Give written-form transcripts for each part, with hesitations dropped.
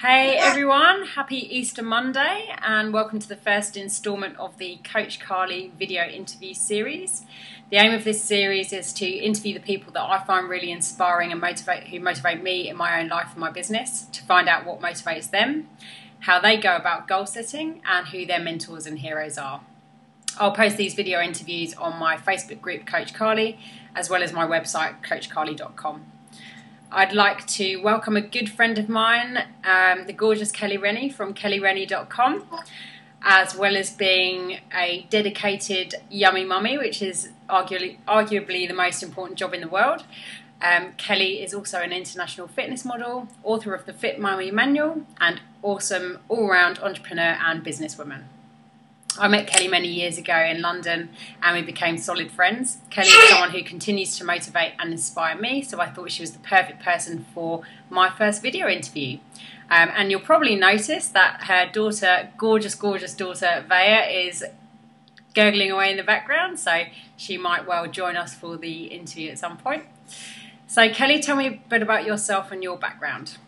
Hey everyone, happy Easter Monday and welcome to the first instalment of the Coach Carly video interview series. The aim of this series is to interview the people that I find really inspiring and who motivate me in my own life and my business, to find out what motivates them, how they go about goal setting and who their mentors and heroes are. I'll post these video interviews on my Facebook group Coach Carly as well as my website coachcarly.com. I'd like to welcome a good friend of mine, the gorgeous Kelly Rennie from kellyrennie.com, as well as being a dedicated yummy mummy, which is arguably the most important job in the world. Kelly is also an international fitness model, author of the Fit Mummy Manual, and awesome all-round entrepreneur and businesswoman. I met Kelly many years ago in London and we became solid friends. Kelly is someone who continues to motivate and inspire me, so I thought she was the perfect person for my first video interview. And you'll probably notice that her daughter, gorgeous daughter, Vaya, is gurgling away in the background, so she might well join us for the interview at some point. So Kelly, tell me a bit about yourself and your background.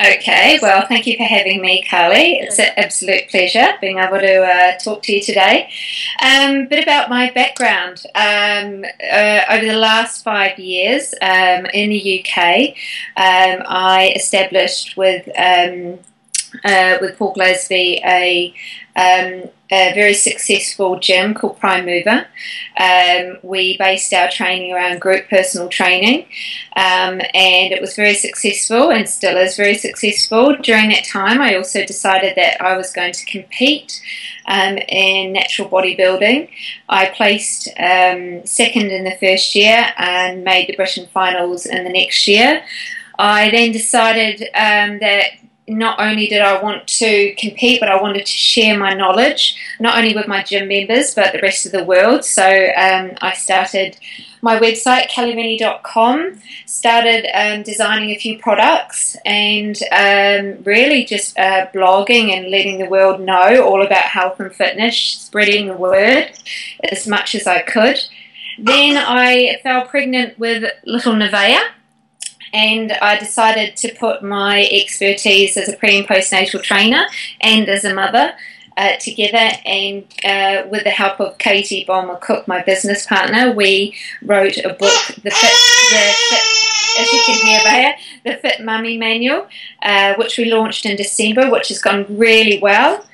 Okay, well, thank you for having me, Carly. It's an absolute pleasure being able to talk to you today. A bit about my background. Over the last 5 years in the UK, I established with Paul Glasby a very successful gym called Prime Mover. We based our training around group personal training, and it was very successful and still is very successful. During that time, I also decided that I was going to compete in natural bodybuilding. I placed second in the first year and made the Britain finals in the next year. I then decided that not only did I want to compete, but I wanted to share my knowledge, not only with my gym members, but the rest of the world. So I started my website, kellyrennie.com, started designing a few products and really just blogging and letting the world know all about health and fitness, spreading the word as much as I could. Then I fell pregnant with little Nevaeh, and I decided to put my expertise as a pre- and postnatal trainer and as a mother together, and with the help of Katie Cook, my business partner, we wrote a book, as you can hear there, the Fit Mummy Manual, which we launched in December, which has gone really well.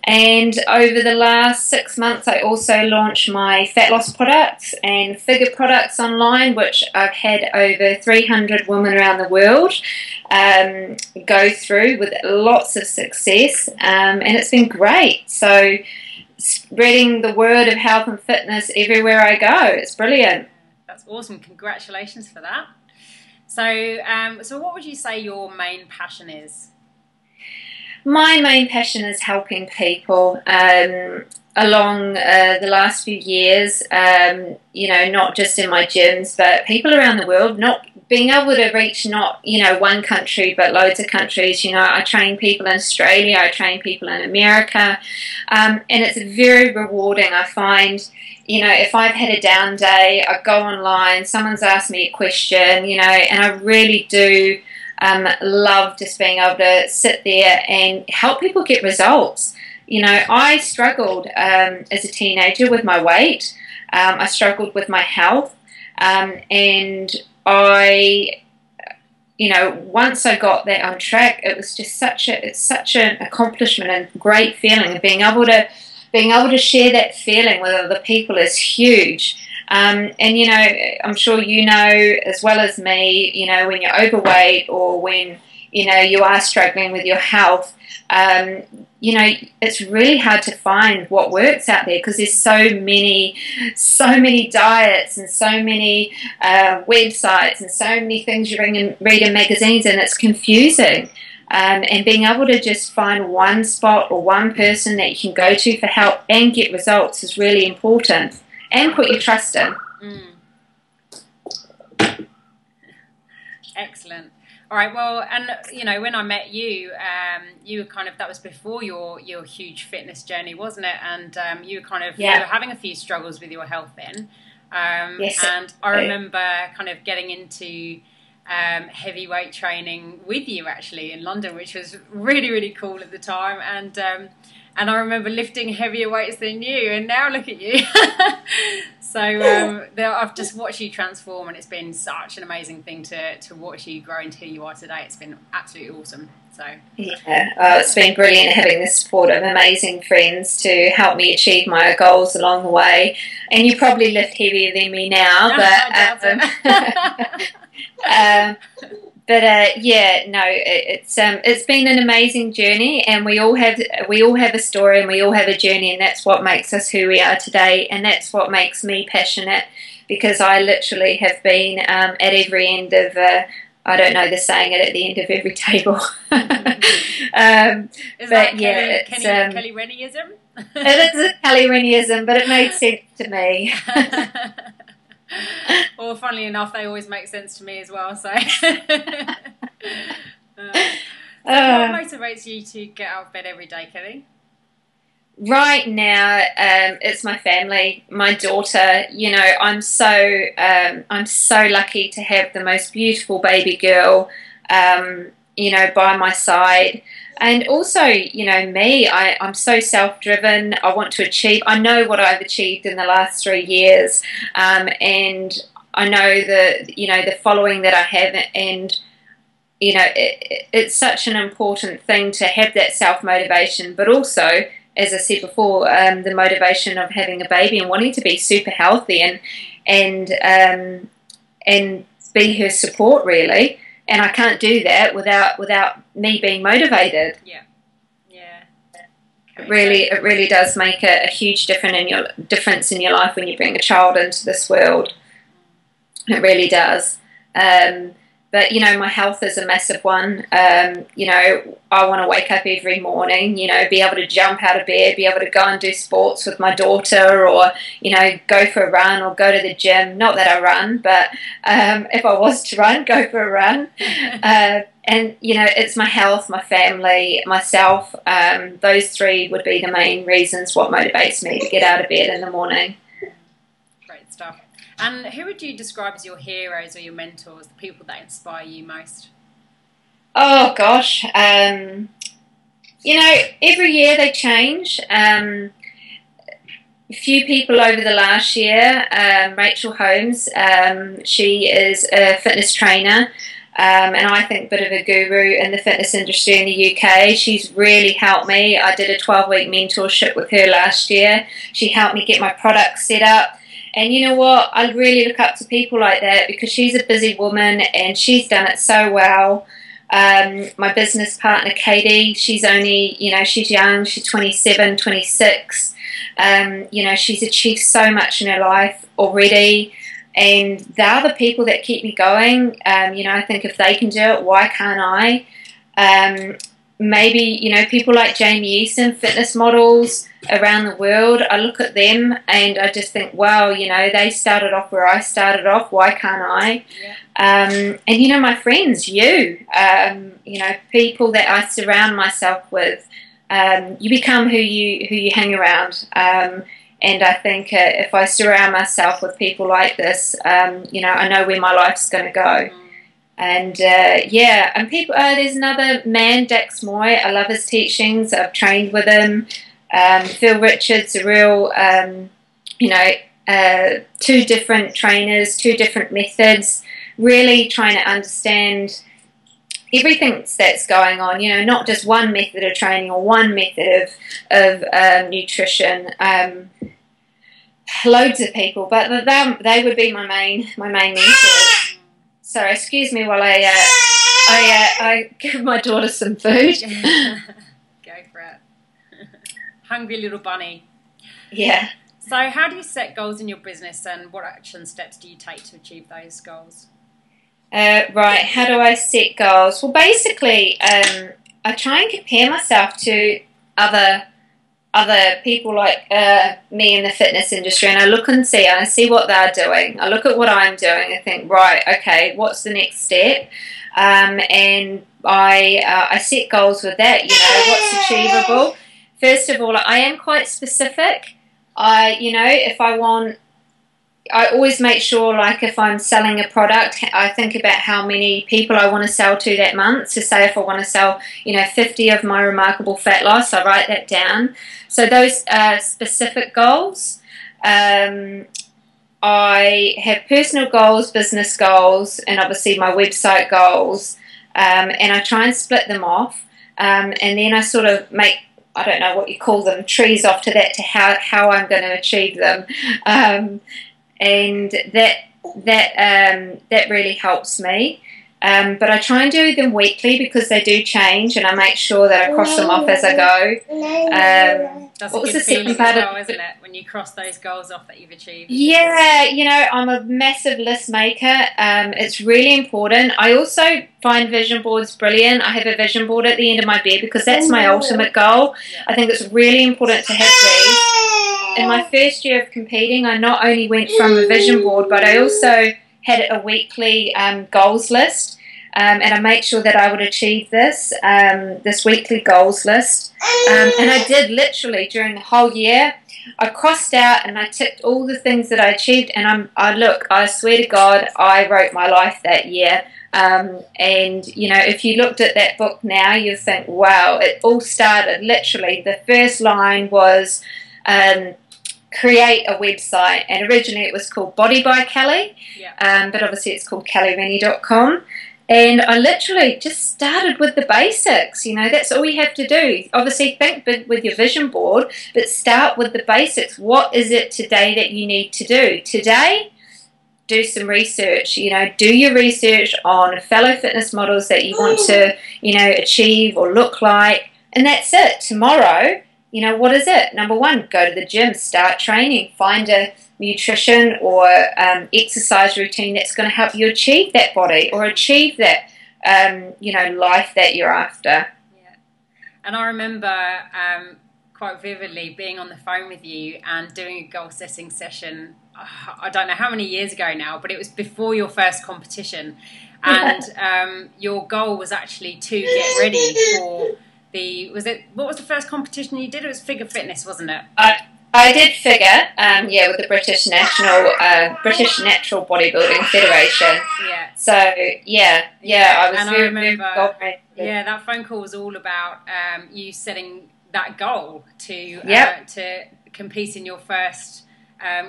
And over the last 6 months, I also launched my fat loss products and figure products online, which I've had over 300 women around the world go through with lots of success, and it's been great. So spreading the word of health and fitness everywhere I go. It's brilliant. That's awesome. Congratulations for that. So what would you say your main passion is? My main passion is helping people along the last few years, not just in my gyms, but people around the world, not being able to reach one country, but loads of countries. I train people in Australia, I train people in America, and it's very rewarding. I find, if I've had a down day, I go online, someone's asked me a question, and I really do love just being able to sit there and help people get results. I struggled as a teenager with my weight. I struggled with my health, and once I got that on track, it was just such an accomplishment and great feeling, and being able to share that feeling with other people is huge. And I'm sure as well as me, when you're overweight or when you are struggling with your health, it's really hard to find what works out there, because there's so many diets and so many websites and so many things you read in magazines, and it's confusing. And being able to just find one spot or one person that you can go to for help and get results is really important. And put your trust in. Excellent. All right. Well, and when I met you, you were that was before your huge fitness journey, wasn't it? And you were you were having a few struggles with your health then. Yes. And I remember getting into heavyweight training with you actually in London, which was really, really cool at the time. And I remember lifting heavier weights than you, and now look at you. So I've just watched you transform, and it's been such an amazing thing to watch you grow into who you are today. It's been absolutely awesome. So yeah, it's been brilliant having the support of amazing friends to help me achieve my goals along the way. And you probably lift heavier than me now, yeah, no, it's been an amazing journey, and we all have a story, and we all have a journey, and that's what makes us who we are today, and that's what makes me passionate, because I literally have been at every end of I don't know the saying, at the end of every table. Is that Kelly Rennieism? It is a Kelly Rennieism, but it made sense to me. Well, funnily enough, they always make sense to me as well. So, what motivates you to get out of bed every day, Kelly? Right now, it's my family, my daughter. You know, I'm so lucky to have the most beautiful baby girl, you know, by my side. And also, you know, I'm so self-driven. I want to achieve. I know what I've achieved in the last 3 years, and I know the following that I have, and you know, it's such an important thing to have that self-motivation, but also, as I said before, the motivation of having a baby and wanting to be super healthy and be her support, really. And I can't do that without me being motivated. Yeah. Okay, it really does make a huge difference in your life when you bring a child into this world. It really does. But, you know, my health is a massive one. You know, I want to wake up every morning, you know, be able to jump out of bed, be able to go and do sports with my daughter, or, you know, go for a run or go to the gym. Not that I run, but if I was to run, go for a run. And, you know, it's my health, my family, myself. Those three would be the main reasons what motivates me to get out of bed in the morning. Great stuff. And who would you describe as your heroes or your mentors, the people that inspire you most? Oh, gosh. You know, every year they change. A few people over the last year, Rachel Holmes, she is a fitness trainer, and I think a bit of a guru in the fitness industry in the UK. She's really helped me. I did a 12-week mentorship with her last year. She helped me get my products set up. And you know what? I really look up to people like that, because she's a busy woman and she's done it so well. My business partner, Katie, she's only, you know, she's young. She's 27, 26. You know, she's achieved so much in her life already. And they're the people that keep me going. You know, I think if they can do it, why can't I? Maybe, you know, people like Jamie Eason, fitness models around the world, I look at them and I just think, wow, you know, they started off where I started off, why can't I? Yeah. And, you know, my friends, you know, people that I surround myself with, you become who you hang around. And I think if I surround myself with people like this, you know, I know where my life's going to go. And yeah, and people. There's another man, Dax Moy. I love his teachings. I've trained with him. Phil Richards, a real, you know, two different trainers, two different methods. Really trying to understand everything that's going on. You know, not just one method of training or one method of nutrition. Loads of people, but they would be my main mentors. So excuse me while I give my daughter some food. Go for it. Hungry little bunny. Yeah. So how do you set goals in your business, and what action steps do you take to achieve those goals? Right, how do I set goals? Well, basically, I try and compare myself to other people like me in the fitness industry, and I look and I see what they're doing. I look at what I'm doing and think, right, okay, what's the next step? And I set goals with that. You know, what's achievable. First of all, I am quite specific. You know, if I want I always make sure, like if I'm selling a product, I think about how many people I want to sell to that month. So say if I want to sell, 50 of my remarkable fat loss, I write that down. So those specific goals. I have personal goals, business goals, and obviously my website goals. And I try and split them off. And then I sort of make, I don't know what you call them, trees off to that, to how I'm going to achieve them. And that really helps me. But I try and do them weekly because they do change, and I make sure that I cross them off as I go. That's a good feeling as well, isn't it, when you cross those goals off that you've achieved? Yeah, I'm a massive list maker. It's really important. I also find vision boards brilliant. I have a vision board at the end of my bed because that's my ultimate goal. Yeah. I think it's really important to have these. In my first year of competing, I not only went from a vision board, but I also had a weekly goals list, and I made sure that I would achieve this weekly goals list. And I did literally during the whole year. I crossed out and I ticked all the things that I achieved, and I swear to God, I wrote my life that year. And if you looked at that book now, you think, wow, it all started literally. The first line was create a website, and originally it was called Body by Kelly, but obviously it's called kellyrennie.com. And I literally just started with the basics. That's all you have to do. Obviously think big with your vision board, but start with the basics. What is it today that you need to do? Today, do some research. Do your research on fellow fitness models that you want to, achieve or look like, and that's it. Tomorrow, what is it? Number one, go to the gym, start training, find a nutrition or exercise routine that's going to help you achieve that body or achieve that, life that you're after. Yeah. And I remember quite vividly being on the phone with you and doing a goal setting session. I don't know how many years ago now, but it was before your first competition. And your goal was actually to get ready for what was the first competition you did? It was figure fitness, wasn't it? I did figure, with the British Natural Bodybuilding Federation. Yeah. So I was I remember, that phone call was all about you setting that goal to compete in your first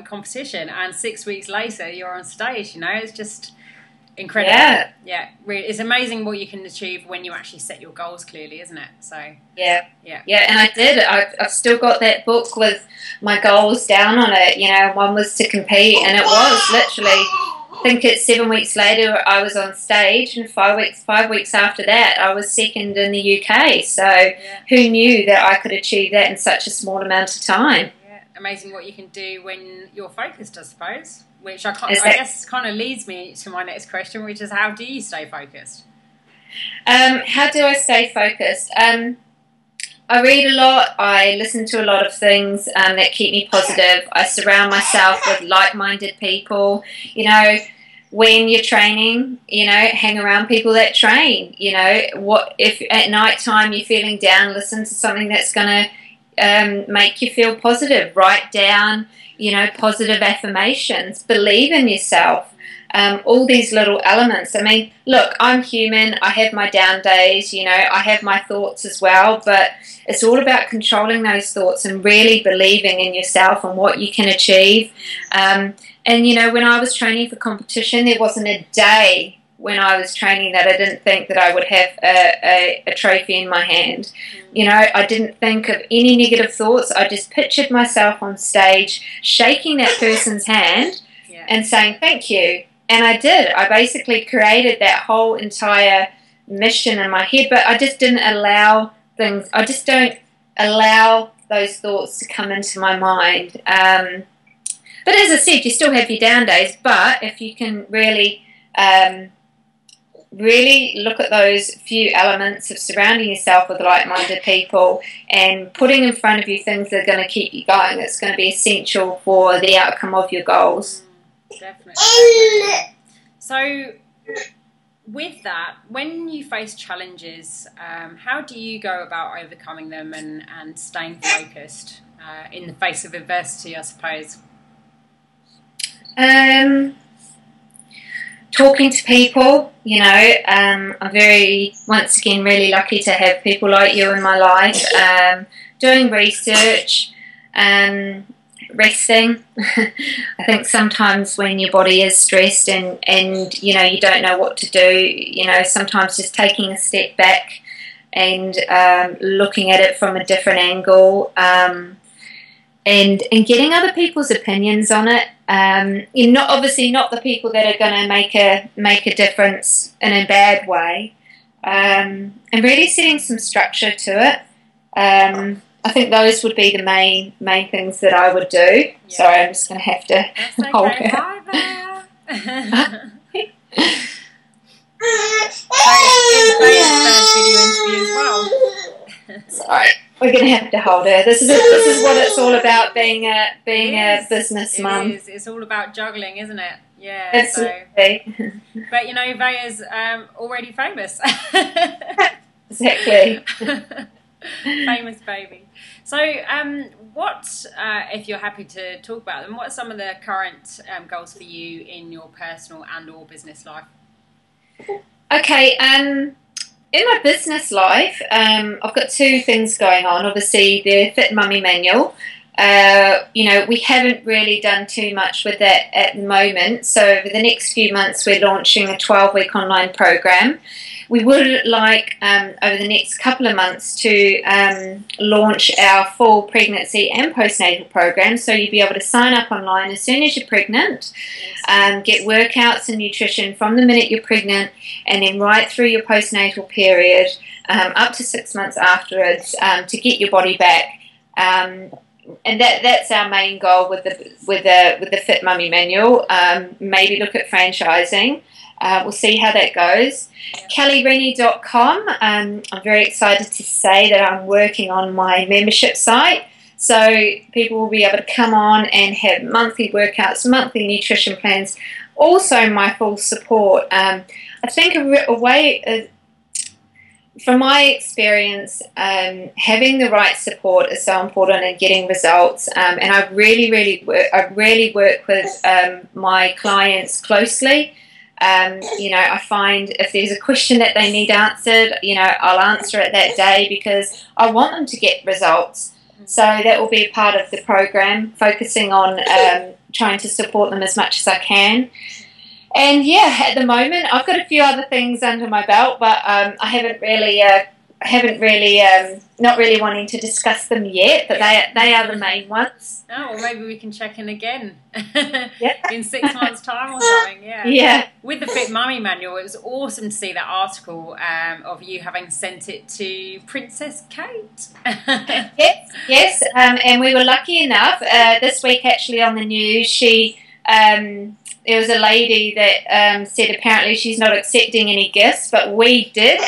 competition, and 6 weeks later you're on stage. It's just incredible. Yeah, really, it's amazing what you can achieve when you actually set your goals clearly, isn't it? So yeah, and I did. I've still got that book with my goals down on it. One was to compete, and it was literally, I think it's 7 weeks later I was on stage, and 5 weeks after that I was second in the UK. So who knew that I could achieve that in such a small amount of time? Amazing what you can do when you're focused, I suppose. Which I guess kind of leads me to my next question, which is how do you stay focused? How do I stay focused? I read a lot. I listen to a lot of things that keep me positive. I surround myself with like-minded people. When you're training, hang around people that train. What if at night time you're feeling down, listen to something that's going to make you feel positive. Write down positive affirmations, believe in yourself, all these little elements. I mean, look, I'm human, I have my down days, I have my thoughts as well, but it's all about controlling those thoughts and really believing in yourself and what you can achieve. And when I was training for competition, there wasn't a day when I was training that I didn't think that I would have a trophy in my hand. I didn't think of any negative thoughts. I just pictured myself on stage shaking that person's hand and saying thank you. And I did. I basically created that whole entire mission in my head, but I just didn't allow things. I just don't allow those thoughts to come into my mind. But as I said, you still have your down days, but if you can really look at those few elements of surrounding yourself with like-minded people and putting in front of you things that are going to keep you going, it's going to be essential for the outcome of your goals. Definitely. So with that, when you face challenges, how do you go about overcoming them and staying focused in the face of adversity, I suppose? Talking to people, you know, I'm very, once again, really lucky to have people like you in my life. Doing research, resting. I think sometimes when your body is stressed and you know, you don't know what to do, you know, sometimes just taking a step back and looking at it from a different angle, and getting other people's opinions on it. You're not, obviously not the people that are going to make a difference in a bad way, and really setting some structure to it. I think those would be the main things that I would do. Yeah. Sorry, I'm just going to have to hold her. Hi there. So it's first video interview as well. Sorry, we're going to have to hold her. This is what it's all about, being a business mum. It is. It's all about juggling, isn't it? Yeah. Absolutely. So, but you know, Vaya's already famous. Exactly. Famous baby. So, what, if you're happy to talk about them, what are some of the current goals for you in your personal and/or business life? Okay. In my business life, I've got two things going on. Obviously, the Fit Mummy Manual. You know, we haven't really done too much with that at the moment. So, over the next few months, we're launching a 12-week online program. We would like, over the next couple of months, to launch our full pregnancy and postnatal program. So you'll be able to sign up online as soon as you're pregnant, get workouts and nutrition from the minute you're pregnant, and then right through your postnatal period, up to 6 months afterwards, to get your body back. And that's our main goal with the Fit Mummy Manual. Maybe look at franchising. We'll see how that goes. KellyRennie.com. I'm very excited to say that I'm working on my membership site. So people will be able to come on and have monthly workouts, monthly nutrition plans, also my full support. I think a way, from my experience, having the right support is so important in getting results. And I really work with my clients closely. You know, I find if there's a question that they need answered, you know, I'll answer it that day because I want them to get results. So that will be a part of the program, focusing on trying to support them as much as I can. And yeah, at the moment, I've got a few other things under my belt, but I not really wanting to discuss them yet, but they are the main ones. Oh, well, maybe we can check in again Yep. in 6 months' time or something. Yeah. Yeah. With the Fit Mummy Manual, it was awesome to see that article of you having sent it to Princess Kate. Yes, and we were lucky enough. This week, actually, on the news, there was a lady that said apparently she's not accepting any gifts, but we did.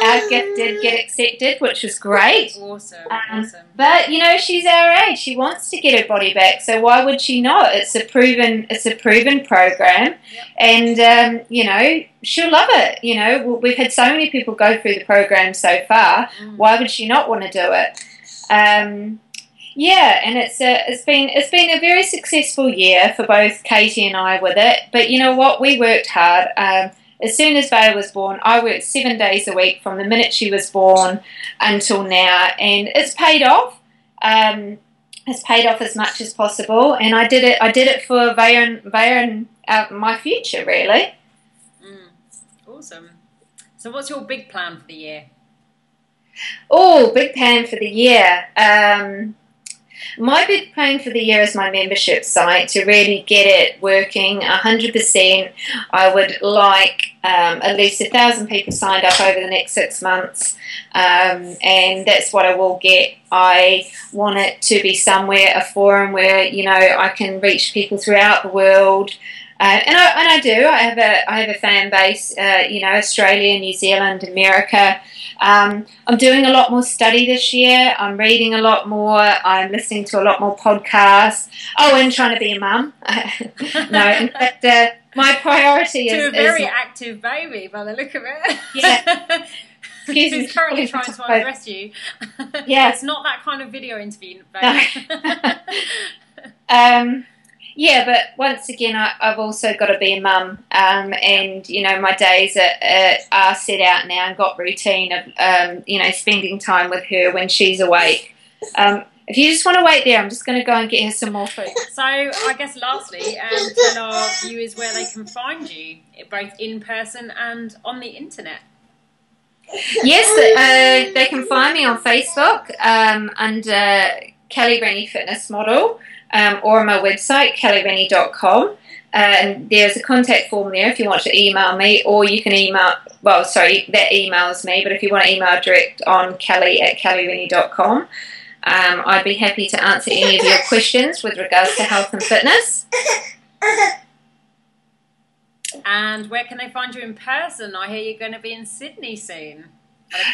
Our gift did get accepted, which was great. Awesome. But you know, she's our age. She wants to get her body back, so why would she not? It's a proven program, yep. And you know, she'll love it. You know, we've had so many people go through the program so far. Why would she not want to do it? Yeah, and it's been a very successful year for both Katie and I with it. But you know what? We worked hard. As soon as Vaya was born, I worked 7 days a week from the minute she was born until now, and it's paid off. It's paid off as much as possible, and I did it for Vaya and my future, really. Awesome. So, what's your big plan for the year? Oh, big plan for the year. My big plan for the year is my membership site, to really get it working 100%. I would like at least 1,000 people signed up over the next 6 months, and that's what I will get. I want it to be somewhere, a forum where, you know, I can reach people throughout the world. And I do. I have a fan base, you know, Australia, New Zealand, America. I'm doing a lot more study this year. I'm reading a lot more. I'm listening to a lot more podcasts. Oh, and trying to be a mum. No, in fact, my priority is... a very active baby by the look of it. Yeah. Excuse me. He's currently trying to undress you. Yeah. It's not that kind of video interview, baby. No. Yeah, but once again, I've also got to be a mum, and my days are set out now and got routine of spending time with her when she's awake. If you just want to wait there, I'm just going to go and get her some more food. So I guess lastly, tell our viewers where they can find you, both in person and on the internet. Yes, they can find me on Facebook under Kelly Rennie Fitness Model, or on my website, kellyrennie.com. There's a contact form there if you want to email me, or you can email, that emails me, but if you want to email direct on kelly@kellyrennie.com, I'd be happy to answer any of your questions with regards to health and fitness. And where can they find you in person? I hear you're going to be in Sydney soon.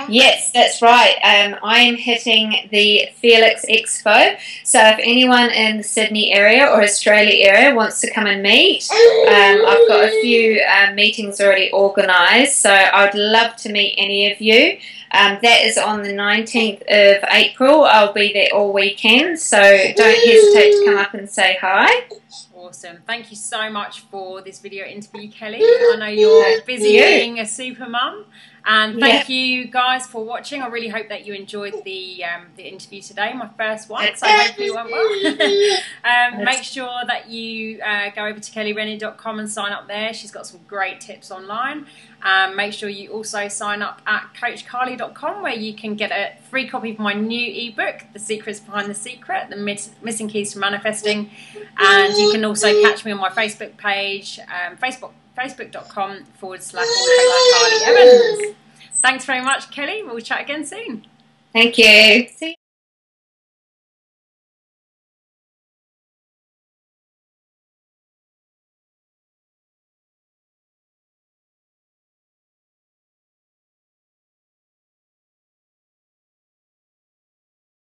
Yes, that's right. I am hitting the Felix Expo. So if anyone in the Sydney area or Australia area wants to come and meet, I've got a few meetings already organised. So I'd love to meet any of you. That is on the 19th of April. I'll be there all weekend. So don't hesitate to come up and say hi. Awesome. Thank you so much for this video interview, Kelly. I know you're busy being a super mum. And thank you guys for watching. I really hope that you enjoyed the interview today, my first one. So hopefully it went well. Make sure that you go over to kellyrennie.com and sign up there. She's got some great tips online. Make sure you also sign up at coachcarly.com, where you can get a free copy of my new ebook, The Secrets Behind the Secret, the Missing Keys to Manifesting. And you can also catch me on my Facebook page, facebook.com/Carly Evans. Thanks very much, Kelly. We'll chat again soon. Thank you. See you.